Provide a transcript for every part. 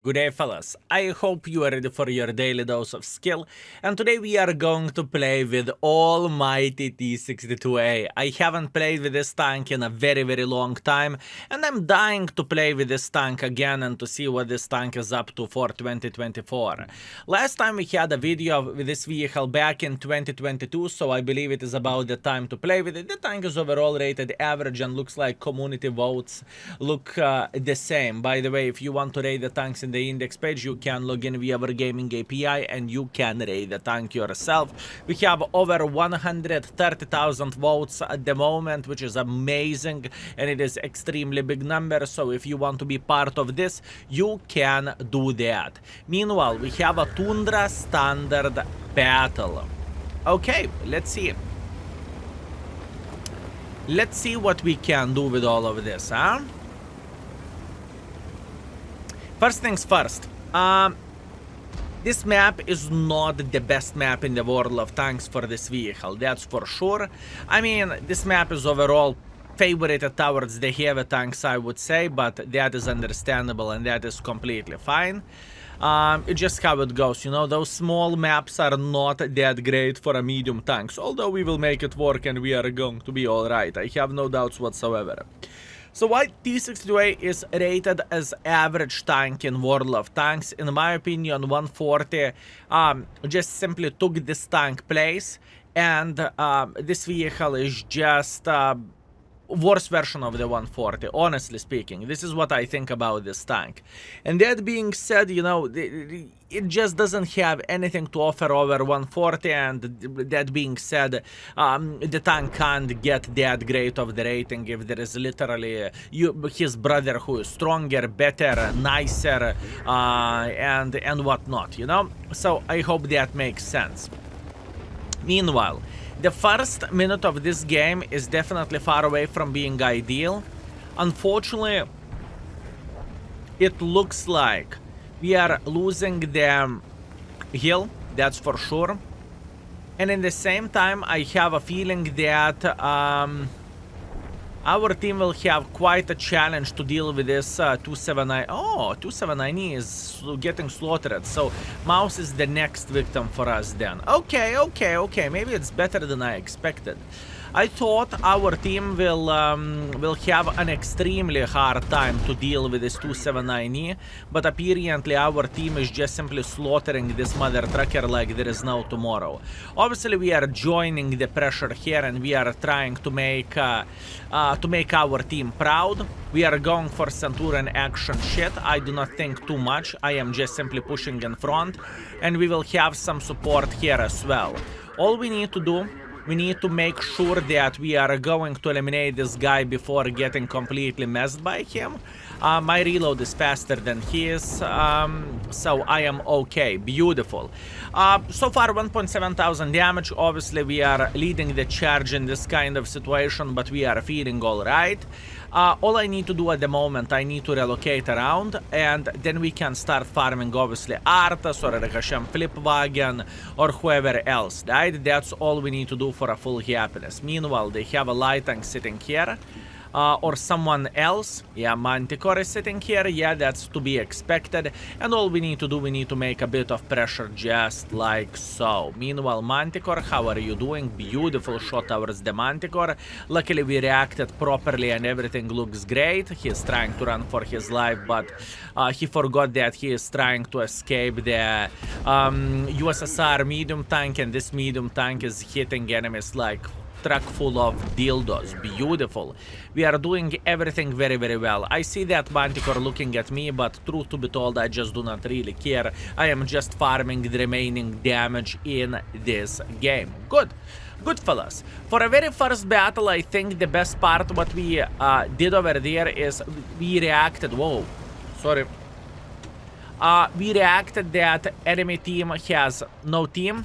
Good day, fellas. I hope you are ready for your daily dose of skill, and today we are going to play with almighty T-62A. I haven't played with this tank in a very long time, and I'm dying to play with this tank again and to see what this tank is up to for 2024. Last time we had a video with this vehicle back in 2022, so I believe it is about the time to play with it. The tank is overall rated average and looks like community votes look the same. By the way, if you want to rate the tanks in the index page, you can log in via our gaming API and you can rate the tank yourself. We have over 130,000 votes at the moment, which is amazing, and it is extremely big number. So if you want to be part of this, you can do that. Meanwhile, we have a Tundra standard battle. Okay, let's see. Let's see what we can do with all of this, huh? First things first, this map is not the best map in the world of tanks for this vehicle, that's for sure. I mean, this map is overall favorited towards the heavy tanks, I would say, but that is understandable and that is completely fine. It's just how it goes, you know, those small maps are not that great for a medium tanks, although we will make it work and we are going to be alright, I have no doubts whatsoever. So why T-62A is rated as average tank in World of Tanks? In my opinion, 140 just simply took this tank place, and this vehicle is just worse version of the 140, honestly speaking. This is what I think about this tank. And that being said, you know, it just doesn't have anything to offer over 140, and that being said, the tank can't get that great of the rating if there is literally his brother who is stronger, better, nicer, and whatnot, you know? So I hope that makes sense. Meanwhile, the first minute of this game is definitely far away from being ideal. Unfortunately, it looks like we are losing the hill, that's for sure. And in the same time, I have a feeling that our team will have quite a challenge to deal with this 279. Oh, 279 is getting slaughtered. So Mouse is the next victim for us then. Okay. Maybe it's better than I expected. I thought our team will have an extremely hard time to deal with this 279E, but apparently our team is just simply slaughtering this mother trucker like there is no tomorrow. Obviously, we are joining the pressure here, and we are trying to make our team proud. We are going for Centurion action shit. I do not think too much. I am just simply pushing in front, and we will have some support here as well. All we need to do, we need to make sure that we are going to eliminate this guy before getting completely messed by him. My reload is faster than his, so I am okay. Beautiful. So far 1.7 thousand damage. Obviously we are leading the charge in this kind of situation, but we are feeling alright. All I need to do at the moment, I need to relocate around, and then we can start farming, obviously, Artas or Rekashem Flipwagen or whoever else, right? That's all we need to do for a full happiness. Meanwhile, they have a light tank sitting here. Or someone else. Yeah, Manticore is sitting here. Yeah, that's to be expected. And all we need to do, we need to make a bit of pressure just like so. Meanwhile, Manticore, how are you doing? Beautiful shot towards the Manticore. Luckily, we reacted properly and everything looks great. He is trying to run for his life, but he forgot that he is trying to escape the USSR medium tank, and this medium tank is hitting enemies like truck full of dildos. Beautiful. We are doing everything very well. I see that Manticore looking at me, but truth to be told, I just do not really care. I am just farming the remaining damage in this game. Good, fellas. For a very first battle, I think the best part what we did over there is we reacted. Whoa, sorry. We reacted that enemy team has no team.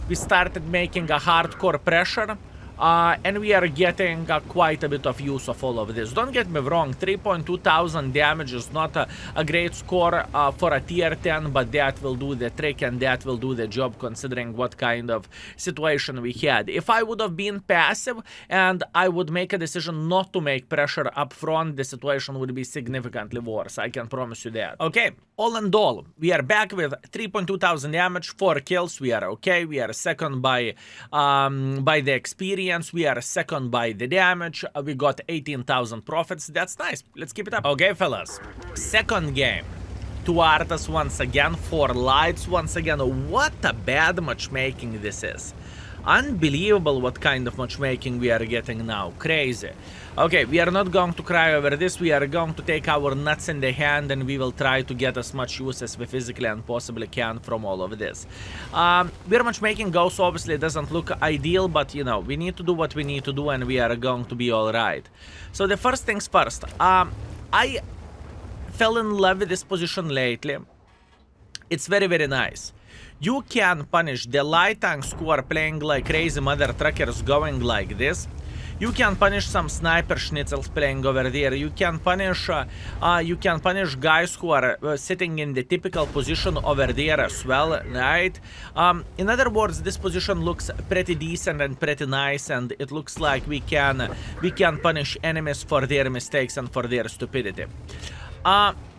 We started making a hardcore pressure. And we are getting quite a bit of use of all of this. Don't get me wrong, 3,200 damage is not a great score for a tier 10, but that will do the trick and that will do the job considering what kind of situation we had. If I would have been passive and I would make a decision not to make pressure up front, the situation would be significantly worse. I can promise you that. Okay, all in all, we are back with 3,200 damage, 4 kills. We are okay. We are second by the experience. We are second by the damage. We got 18,000 profits. That's nice. Let's keep it up. Okay, fellas. Second game. 2 artists once again, 4 lights once again. What a bad matchmaking this is. Unbelievable what kind of matchmaking we are getting now. Crazy. Okay, we are not going to cry over this. We are going to take our nuts in the hand and we will try to get as much use as we physically and possibly can from all of this. Where matchmaking goes, obviously, it doesn't look ideal, but, you know, we need to do what we need to do and we are going to be alright. So the first things first. I fell in love with this position lately. It's very, very nice. You can punish the light tanks who are playing like crazy mother truckers going like this. You can punish some sniper schnitzels playing over there. You can punish guys who are sitting in the typical position over there as well, right? In other words, this position looks pretty decent and pretty nice, and it looks like we can punish enemies for their mistakes and for their stupidity.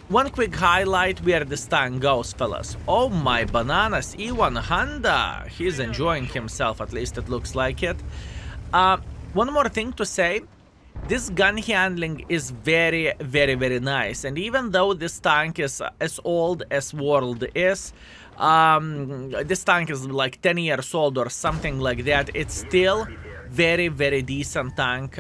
One quick highlight where this tank goes, fellas. Oh my bananas, E1 Honda. He's enjoying himself, at least it looks like it. One more thing to say. This gun handling is very, very, very nice. And even though this tank is as old as World is, this tank is like 10 years old or something like that, it's still very, very decent tank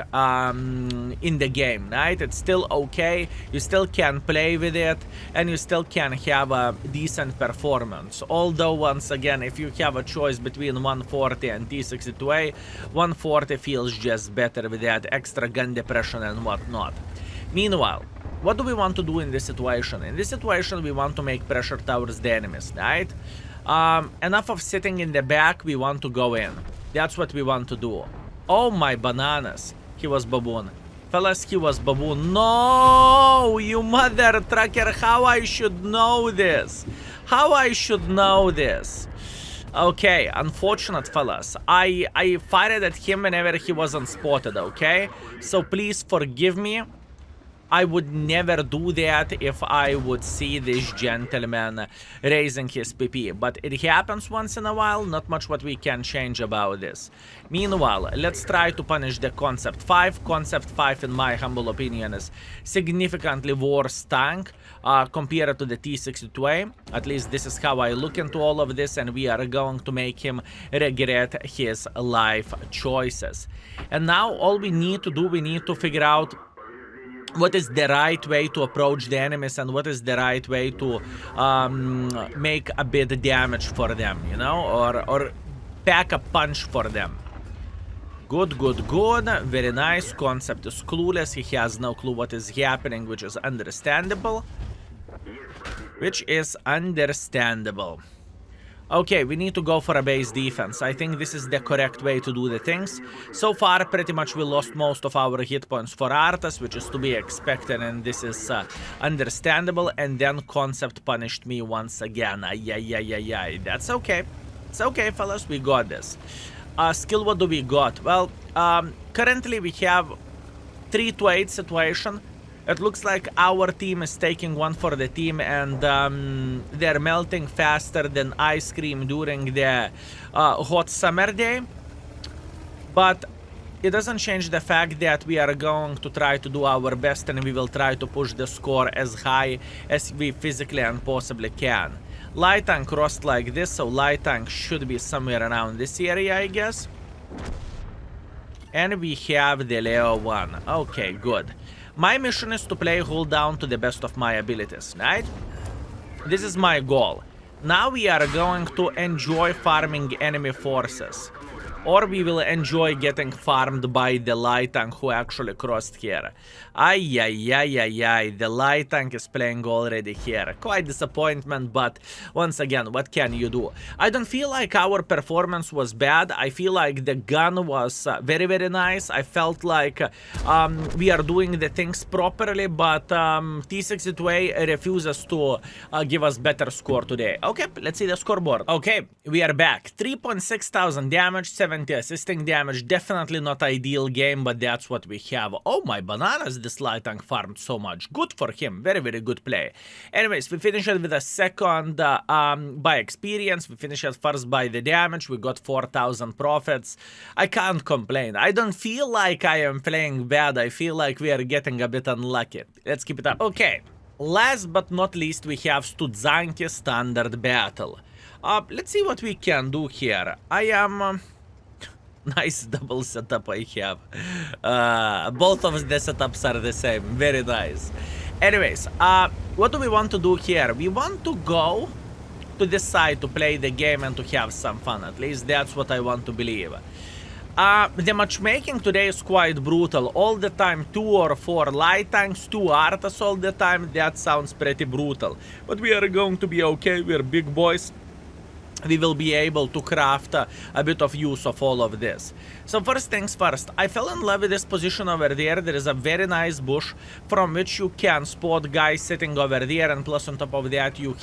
in the game, right? It's still okay, you still can play with it, and you still can have a decent performance. Although, once again, if you have a choice between 140 and T-62A, 140 feels just better with that extra gun depression and whatnot. Meanwhile, what do we want to do in this situation? In this situation, we want to make pressure towards the enemies, right? Enough of sitting in the back, we want to go in. That's what we want to do. Oh my bananas. He was baboon. Fellas, he was baboon. No, you mother trucker, how I should know this? How I should know this? Okay, unfortunate, fellas. I fired at him whenever he wasn't spotted, okay? So please forgive me. I would never do that if I would see this gentleman raising his PP. But it happens once in a while, not much what we can change about this. Meanwhile, let's try to punish the Concept 5. Concept 5, in my humble opinion, is significantly worse tank compared to the T-62A. At least this is how I look into all of this, and we are going to make him regret his life choices. And now all we need to do, we need to figure out what is the right way to approach the enemies and what is the right way to make a bit of damage for them, you know, or pack a punch for them. Good, good, good. Very nice. Concept is clueless. He has no clue what is happening, which is understandable. Okay, we need to go for a base defense. I think this is the correct way to do the things. So far, pretty much we lost most of our hit points for Artas, which is to be expected, and this is understandable. And then Concept punished me once again. Ay. That's okay. It's okay, fellas. We got this. Skill, what do we got? Well, currently we have 3-8 situation. It looks like our team is taking one for the team, and they're melting faster than ice cream during the hot summer day. But it doesn't change the fact that we are going to try to do our best, and we will try to push the score as high as we physically and possibly can. Light tank crossed like this, so light tank should be somewhere around this area, I guess. And we have the Leo 1. Okay, good. My mission is to play hold down to the best of my abilities, right? This is my goal. Now we are going to enjoy farming enemy forces. or we will enjoy getting farmed by the light tank who actually crossed here. Ay, the light tank is playing already here. Quite disappointment, but once again, what can you do? I don't feel like our performance was bad. I feel like the gun was very, very nice. I felt like we are doing the things properly, but T-62A refuses to give us better score today. Okay, let's see the scoreboard. Okay, we are back. 3.6 thousand damage, 70 assisting damage. Definitely not ideal game, but that's what we have. Oh my bananas, this light tank farmed so much. Good for him. Very, very good play. Anyways, we finished it with a second by experience. We finished it first by the damage. We got 4,000 profits. I can't complain. I don't feel like I am playing bad. I feel like we are getting a bit unlucky. Let's keep it up. Okay. Last but not least, we have Studzianki standard battle. Let's see what we can do here. I am... nice double setup I have. Both of the setups are the same. Very nice. Anyways, what do we want to do here? We want to go to the side to play the game and to have some fun. At least that's what I want to believe. The matchmaking today is quite brutal. All the time 2 or 4 light tanks, 2 artas all the time. That sounds pretty brutal. But we are going to be okay. We're big boys. We will be able to craft a bit of use of all of this. So first things first, I fell in love with this position over there. There is a very nice bush from which you can spot guys sitting over there, and plus on top of that you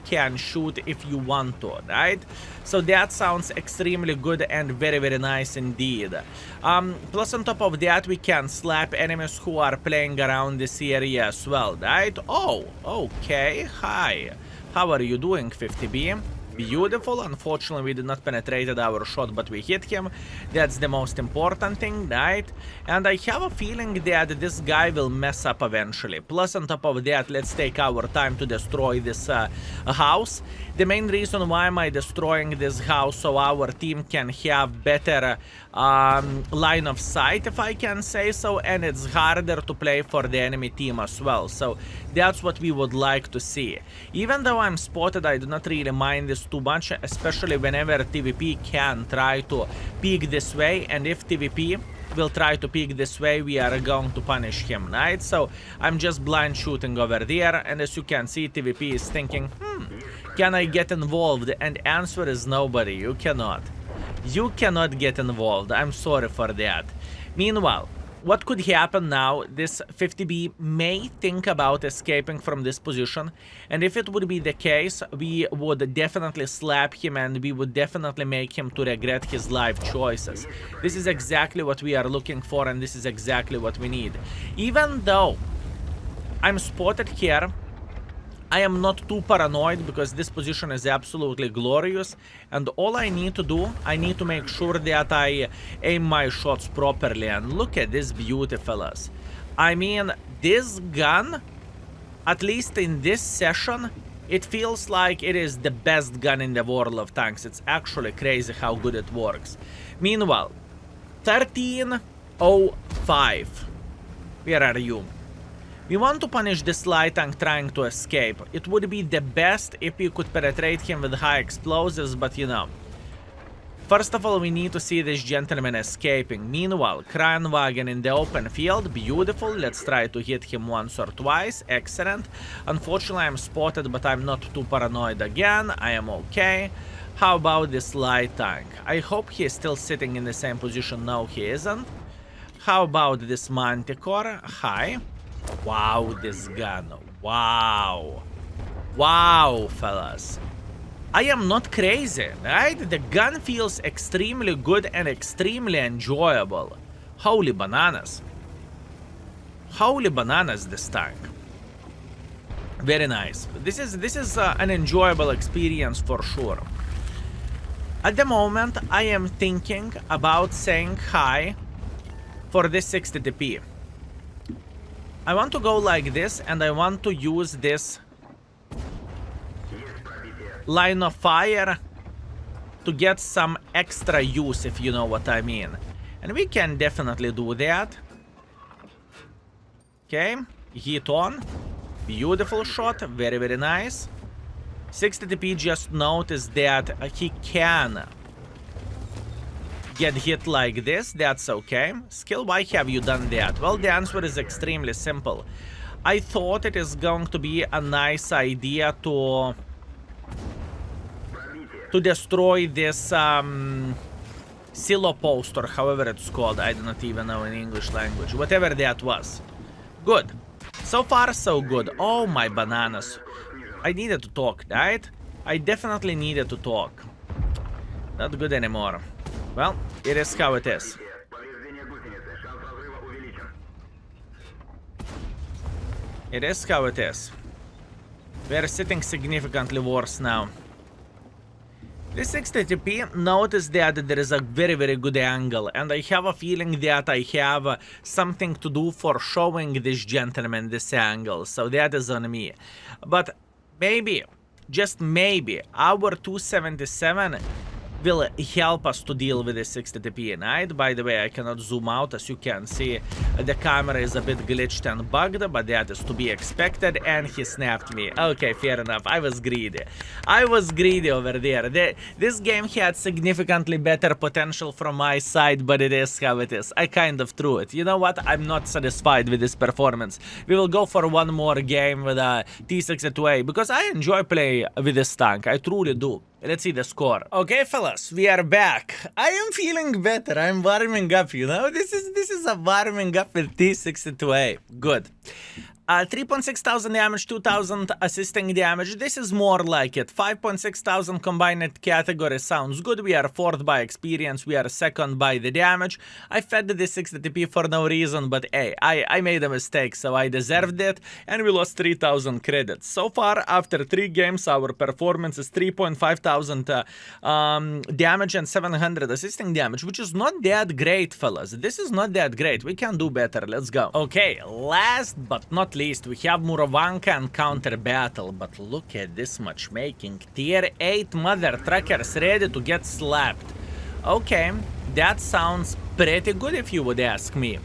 can shoot if you want to, right? So that sounds extremely good and very, very nice indeed. Plus on top of that we can slap enemies who are playing around this area as well, right? Oh, okay, hi. How are you doing, 50B? Beautiful. Unfortunately, we did not penetrate our shot, but we hit him. That's the most important thing, right? And I have a feeling that this guy will mess up eventually. Plus, on top of that, let's take our time to destroy this house. The main reason why am I destroying this house, so our team can have better line of sight, if I can say so, and it's harder to play for the enemy team as well. So that's what we would like to see. Even though I'm spotted, I do not really mind this too much, especially whenever TVP can try to peek this way, and if TVP will try to peek this way, we are going to punish him, right? So I'm just blind shooting over there, and as you can see, TVP is thinking, can I get involved? And answer is nobody. You cannot. You cannot get involved. I'm sorry for that. Meanwhile, what could happen now? This 50B may think about escaping from this position, and if it would be the case, we would definitely slap him and we would definitely make him to regret his life choices. This is exactly what we are looking for, and this is exactly what we need. Even though I'm spotted here, I am not too paranoid because this position is absolutely glorious, and all I need to do, I need to make sure that I aim my shots properly. And look at this beauty, fellas. I mean, this gun, at least in this session, it feels like it is the best gun in the world of tanks. It's actually crazy how good it works. Meanwhile, 13:05. Where are you? We want to punish this light tank trying to escape. It would be the best if we could penetrate him with high explosives, but you know. First of all, we need to see this gentleman escaping. Meanwhile, Kranwagen in the open field. Beautiful. Let's try to hit him once or twice. Excellent. Unfortunately, I'm spotted, but I'm not too paranoid again. I am okay. How about this light tank? I hope he is still sitting in the same position. No, he isn't. How about this Manticore? Hi. Wow, this gun. Wow. Wow, fellas. I am not crazy, right? The gun feels extremely good and extremely enjoyable. Holy bananas. Holy bananas, this tank. Very nice. This is an enjoyable experience for sure. At the moment, I am thinking about saying hi for this 60TP. I want to go like this, and I want to use this line of fire to get some extra use, if you know what I mean. And we can definitely do that. Okay, hit on. Beautiful shot, very, very nice. 60TP just noticed that he can get hit like this, that's okay. Skill, why have you done that? Well, the answer is extremely simple. I thought it is going to be a nice idea to destroy this silo post, or however it's called. I do not even know in English language. Whatever that was. Good. So far, so good. Oh, my bananas. I needed to talk, right? I definitely needed to talk. Not good anymore. Well, it is how it is. It is how it is. We are sitting significantly worse now. This 60TP, notice that there is a very, very good angle, and I have a feeling that I have something to do for showing this gentleman this angle, so that is on me. But maybe, just maybe, our 277 will help us to deal with the 60TP, right? By the way, I cannot zoom out, as you can see. The camera is a bit glitched and bugged, but that is to be expected, and he snapped me. Okay, fair enough. I was greedy. I was greedy over there. This game had significantly better potential from my side, but it is how it is. I kind of threw it. You know what? I'm not satisfied with this performance. We will go for one more game with a T-62A, because I enjoy playing with this tank. I truly do. Let's see the score. Okay, fellas, we are back. I am feeling better. I'm warming up, you know? This is a warming up with T-62A. Good. 3.6 thousand damage, 2,000 assisting damage. This is more like it. 5.6 thousand combined category sounds good. We are fourth by experience. We are second by the damage. I fed the 60TP for no reason, but hey, I made a mistake, so I deserved it, and we lost 3,000 credits. So far, after 3 games, our performance is 3.5 thousand damage and 700 assisting damage, which is not that great, fellas. This is not that great. We can do better. Let's go. Okay, last but not least, we have Murovanka and counter battle, but look at this matchmaking. Tier 8 mother truckers ready to get slapped. Okay, that sounds pretty good if you would ask me.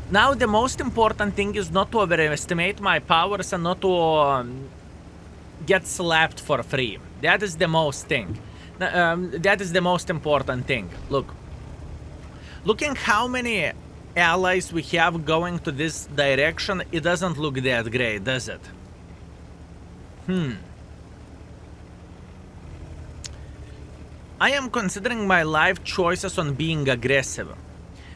Now, the most important thing is not to overestimate my powers and not to get slapped for free. That is the most thing. That is the most important thing. Look, looking how many allies we have going to this direction, it doesn't look that great, does it? I am considering my life choices on being aggressive,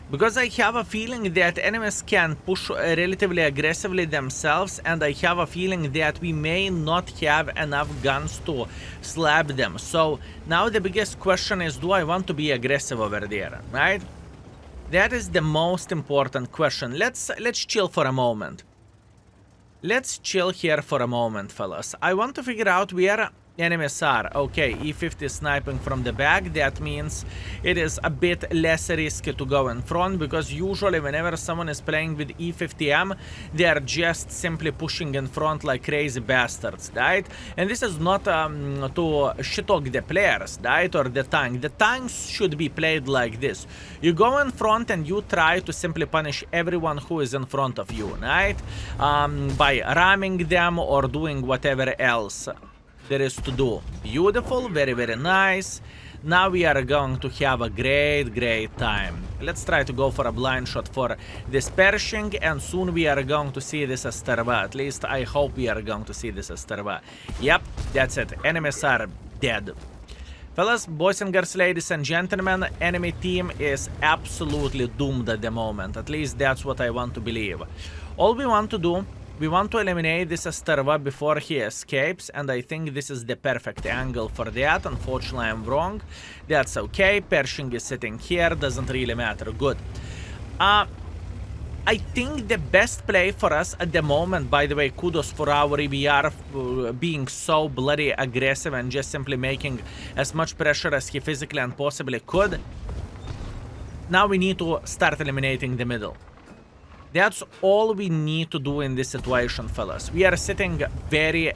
because I have a feeling that enemies can push relatively aggressively themselves, and I have a feeling that we may not have enough guns to slap them. So now the biggest question is, do I want to be aggressive over there, right? That is the most important question. Let's chill for a moment. Let's chill here for a moment, fellas. I want to figure out where enemies are. Okay, E50 sniping from the back. That means it is a bit less risky to go in front, because usually whenever someone is playing with E50M, they are just simply pushing in front like crazy bastards, right? And this is not to shit-talk the players, right, or the tank. The tanks should be played like this. You go in front and you try to simply punish everyone who is in front of you, right? By ramming them or doing whatever else there is to do. Beautiful, very, very nice. Now we are going to have a great time. Let's try to go for a blind shot for dispersing, and soon we are going to see this as Starva. At least I hope we are going to see this as Starva. Yep, that's it. Enemies are dead. Fellas, boys and girls, ladies and gentlemen, enemy team is absolutely doomed at the moment. At least that's what I want to believe. All we want to do, we want to eliminate this Starva before he escapes, and I think this is the perfect angle for that. Unfortunately, I'm wrong. That's okay. Pershing is sitting here. Doesn't really matter. Good. I think the best play for us at the moment, by the way, kudos for our EBR being so bloody aggressive and just simply making as much pressure as he physically and possibly could. Now we need to start eliminating the middle. That's all we need to do in this situation, fellas. We are sitting very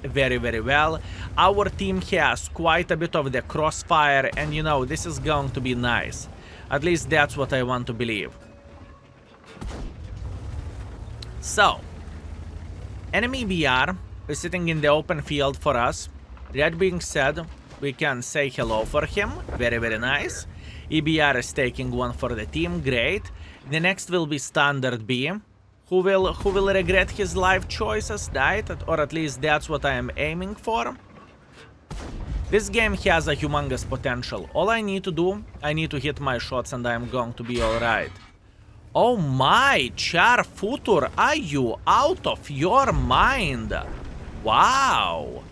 well. Our team has quite a bit of the crossfire, and you know, this is going to be nice. At least that's what I want to believe. So, enemy VR is sitting in the open field for us. That being said, we can say hello for him. Very nice. EBR is taking one for the team, great. The next will be Standard B, who will regret his life choices, right? Or at least that's what I am aiming for. This game has a humongous potential. All I need to do, I need to hit my shots and I'm going to be alright. Oh my, Char Futur, are you out of your mind? Wow.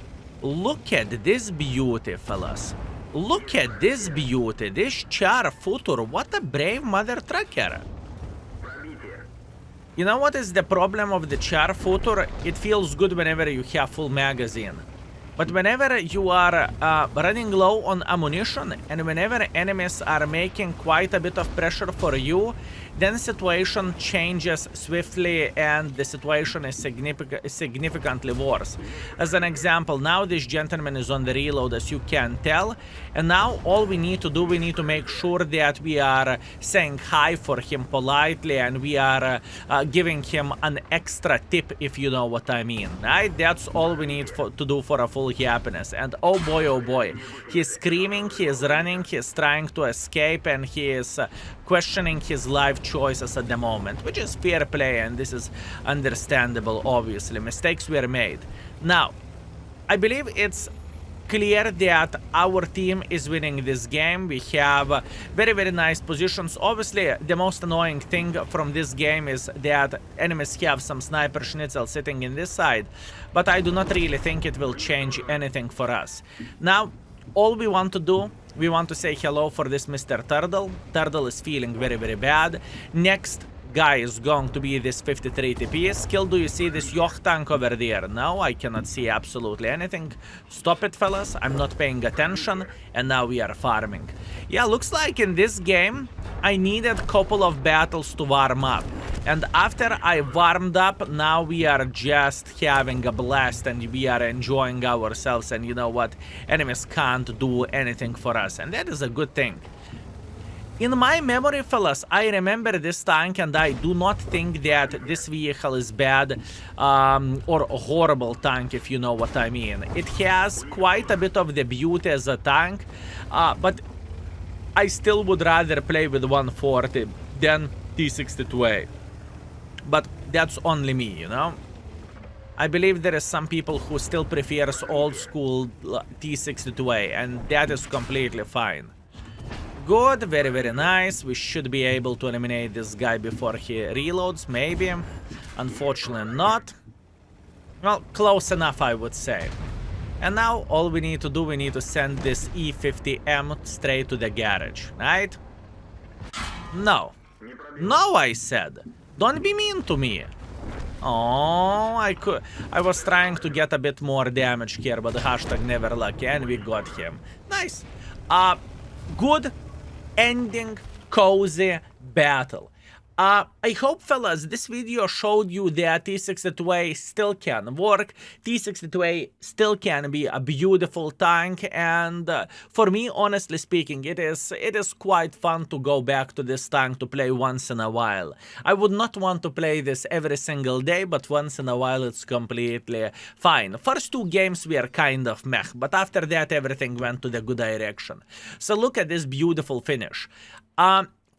Look at this beauty, fellas. Look at this beauty. This Char Futur, what a brave mother trucker. You know what is the problem of the Char Futur? It feels good whenever you have full magazine. But whenever you are running low on ammunition and whenever enemies are making quite a bit of pressure for you, then the situation changes swiftly and the situation is significantly worse. As an example, now this gentleman is on the reload, as you can tell, and now all we need to do, we need to make sure that we are saying hi for him politely and we are giving him an extra tip, if you know what I mean, right? That's all we need to do for a full happiness. And oh boy, he's screaming, he is running, he is trying to escape, and he is questioning his life choices at the moment, which is fair play, and this is understandable. Obviously mistakes were made. Now I believe it's clear that our team is winning this game. We have very nice positions. Obviously the most annoying thing from this game is that enemies have some sniper schnitzel sitting in this side, but I do not really think it will change anything for us. Now all we want to do, we want to say hello for this Mr. Turtle. Turtle is feeling very bad. Next guy is going to be this 53 skill. Do you see this yacht tank over there? No, I cannot see absolutely anything. Stop it, fellas. I'm not paying attention. And now we are farming. Yeah, looks like in this game I needed a couple of battles to warm up. And after I warmed up, now we are just having a blast and we are enjoying ourselves. And you know what? Enemies can't do anything for us. And that is a good thing. In my memory, fellas, I remember this tank and I do not think that this vehicle is bad or a horrible tank, if you know what I mean. It has quite a bit of the beauty as a tank, but I still would rather play with 140 than T-62A. But that's only me, you know? I believe there is some people who still prefers old school T-62A, and that is completely fine. Good, very nice. We should be able to eliminate this guy before he reloads, maybe. Unfortunately not. Well, close enough, I would say. And now all we need to do, we need to send this E50M straight to the garage, right? No. No, I said. Don't be mean to me. Oh, I was trying to get a bit more damage here, but the hashtag never lucky, and we got him. Nice. Good ending, cozy battle. I hope, fellas, this video showed you that T-62A still can work. T-62A still can be a beautiful tank, and for me, honestly speaking, it is quite fun to go back to this tank to play once in a while. I would not want to play this every single day, but once in a while it's completely fine. First two games were kind of meh, but after that everything went to the good direction. So look at this beautiful finish.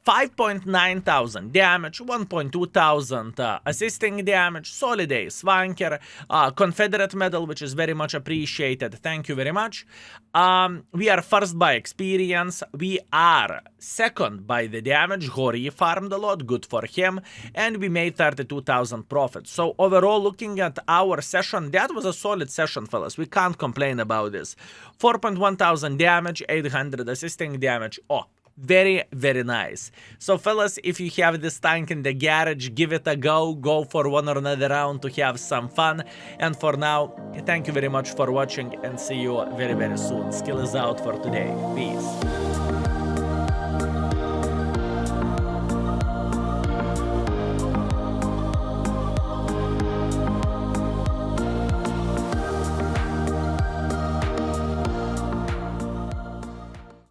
5.9 thousand damage, 1.2 thousand assisting damage, solid A Swanker, Confederate medal, which is very much appreciated. Thank you very much. We are first by experience. We are second by the damage. Hori farmed a lot, good for him, and we made 32,000 profit. So overall, looking at our session, that was a solid session, fellas. We can't complain about this. 4.1 thousand damage, 800 assisting damage. Oh, very nice. So fellas, if you have this tank in the garage, give it a go for one or another round to have some fun. And for now, thank you very much for watching and see you very soon. Skill is out for today. Peace.